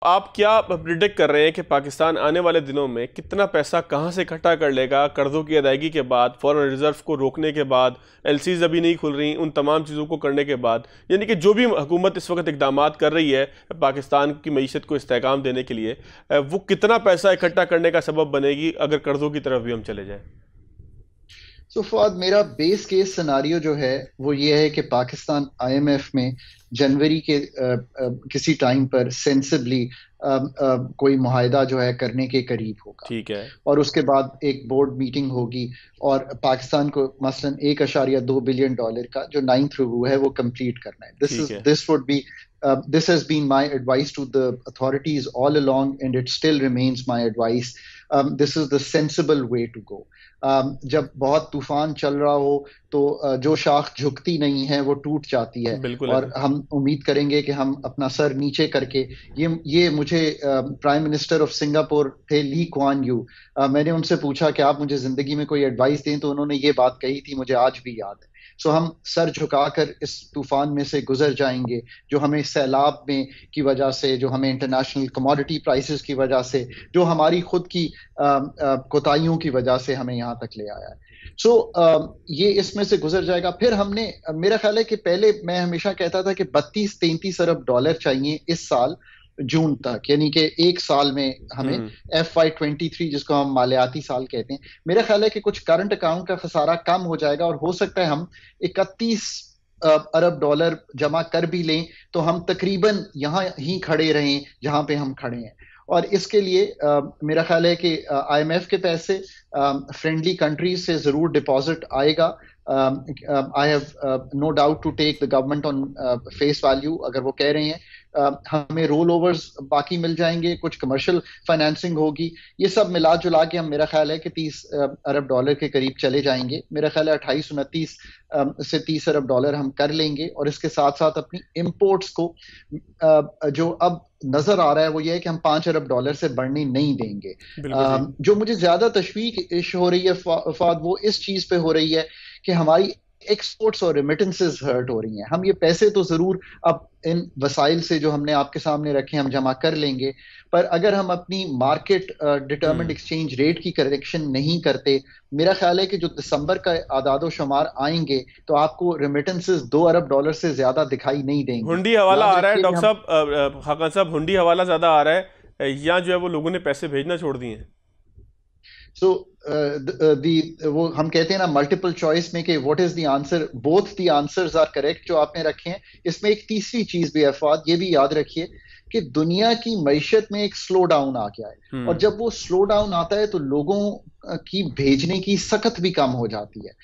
آپ کیا پریڈکٹ کر رہے ہیں کہ پاکستان آنے والے دنوں میں کتنا پیسہ کہاں سے اکٹھا کر لے گا قرضوں کی ادائیگی کے بعد، فورن ریزرو کو روکنے کے بعد، ایل سیز ابھی نہیں کھل رہی، ان تمام چیزوں کو کرنے کے بعد؟ یعنی کہ جو بھی حکومت اس وقت اقدامات کر رہی ہے پاکستان کی معیشت کو استحکام دینے کے لیے، وہ کتنا پیسہ اکٹھا کرنے کا سبب بنے گی اگر قرضوں کی طرف بھی ہم چلے جائیں؟ فواد، میرا بیس کیس سناریو جو ہے وہ یہ ہے کہ پاکستان آئی ایم ایف میں جنوری کے کسی ٹائم پر سینسبلی کوئی معاہدہ جو ہے کرنے کے قریب ہوگا، ٹھیک ہے، اور اس کے بعد ایک بورڈ میٹنگ ہوگی اور پاکستان کو مثلاً $1.2 بلین کا جو 9th ریویو ہے وہ کمپلیٹ کرنا ٹھیک ہے. ہے، This has been my advice to the authorities all along, and it still remains my advice. This is the sensible way to go. جب بہت طوفان چل رہا ہو تو جو شاخ جھکتی نہیں ہے وہ ٹوٹ جاتی ہے، بالکل اور ہے، ہم امید کریں گے کہ ہم اپنا سر نیچے کر کے یہ مجھے پرائم منسٹر آف سنگاپور تھے لی کوان یو، میں نے ان سے پوچھا کہ آپ مجھے زندگی میں کوئی ایڈوائس دیں تو انہوں نے یہ بات کہی تھی، مجھے آج بھی یاد ہے. ہم سر جھکا کر اس طوفان میں سے گزر جائیں گے جو ہمیں سیلاب میں کی وجہ سے، جو ہمیں انٹرنیشنل کموڈٹی پرائسز کی وجہ سے، جو ہماری خود کی کوتاہیوں کی وجہ سے ہمیں یہاں تک لے آیا ہے. یہ اس میں سے گزر جائے گا. پھر ہم نے، میرا خیال ہے کہ پہلے میں ہمیشہ کہتا تھا کہ $32-33 ارب چاہیے اس سال جون تک، یعنی کہ ایک سال میں ہمیں FY23 جس کو ہم مالیاتی سال کہتے ہیں. میرا خیال ہے کہ کچھ کرنٹ اکاؤنٹ کا خسارہ کم ہو جائے گا، اور ہو سکتا ہے ہم $31 ارب جمع کر بھی لیں تو ہم تقریباً یہاں ہی کھڑے رہیں جہاں پہ ہم کھڑے ہیں. اور اس کے لیے میرا خیال ہے کہ آئی ایم ایف کے پیسے فرینڈلی کنٹریز سے ضرور ڈپازٹ آئے گا. I have no doubt to take the government on face value. اگر وہ کہہ رہے ہیں ہمیں رول اوورز باقی مل جائیں گے، کچھ کمرشل فائنینسنگ ہوگی، یہ سب ملا جلا کے ہم، میرا خیال ہے کہ $30 ارب کے قریب چلے جائیں گے. میرا خیال ہے 28-29 سے $30 ارب ہم کر لیں گے. اور اس کے ساتھ ساتھ اپنی امپورٹس کو جو اب نظر آ رہا ہے وہ یہ ہے کہ ہم $5 ارب سے بڑھنے نہیں دیں گے. بالکل ٹھیک، جو مجھے زیادہ تشویش ہو رہی ہے فاد، وہ اس چیز پہ ہو رہی ہے کہ ہماری ایکسپورٹس اور ریمیٹنسز ہرٹ ہو رہی ہیں. ہم یہ پیسے تو ضرور اب ان وسائل سے جو ہم نے آپ کے سامنے رکھے ہم جمع کر لیں گے، پر اگر ہم اپنی مارکیٹ ڈٹرمنڈ ایکسچینج ریٹ کی کریکشن نہیں کرتے، میرا خیال ہے کہ جو دسمبر کا اعداد و شمار آئیں گے تو آپ کو ریمیٹنسز $2 ارب سے زیادہ دکھائی نہیں دیں گی. ہنڈی حوالہ یاد آ رہا ہے رکھیے کہ ڈاکٹر ہم صاحب، خاقان صاحب، ہنڈی حوالہ زیادہ آ رہا ہے یا جو ہے وہ لوگوں نے پیسے بھیجنا چھوڑ دیے ہیں؟ وہ ہم کہتے ہیں نا ملٹیپل چوائس میں کہ what is the answer, both the answers are correct جو آپ نے رکھے ہیں. اس میں ایک تیسری چیز بھی ہے فواد، یہ بھی یاد رکھیے کہ دنیا کی معیشت میں ایک سلو ڈاؤن آ گیا ہے، اور جب وہ سلو ڈاؤن آتا ہے تو لوگوں کی بھیجنے کی سخت بھی کم ہو جاتی ہے.